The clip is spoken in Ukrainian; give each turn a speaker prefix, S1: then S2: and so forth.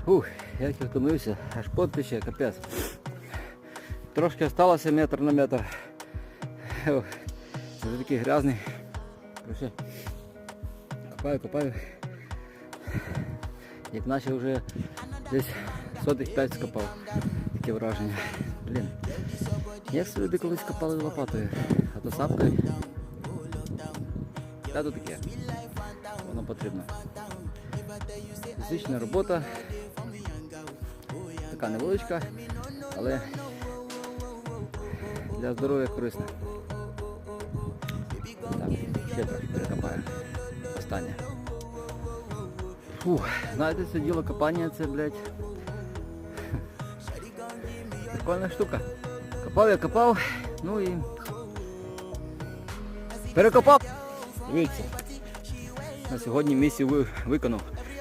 S1: Як я втомився, аж пот тече, капець. Трошки залишилося метр на метр. Це такий грязний. Короче, копаю. Як наче вже десь сотих 5 скопав. Таке враження. Блін. Як люди колись копали лопатою, а то сапкою. Та то таке. Воно потрібно. Фізична робота. Така невеличка, але для здоров'я корисна. Так, ще трохи перекопаю. Останнє. Фух, знаєте, це діло копання, це, блядь, прикольна штука. Копав, ну і перекопав. Дивіться. На сьогодні місію виконав.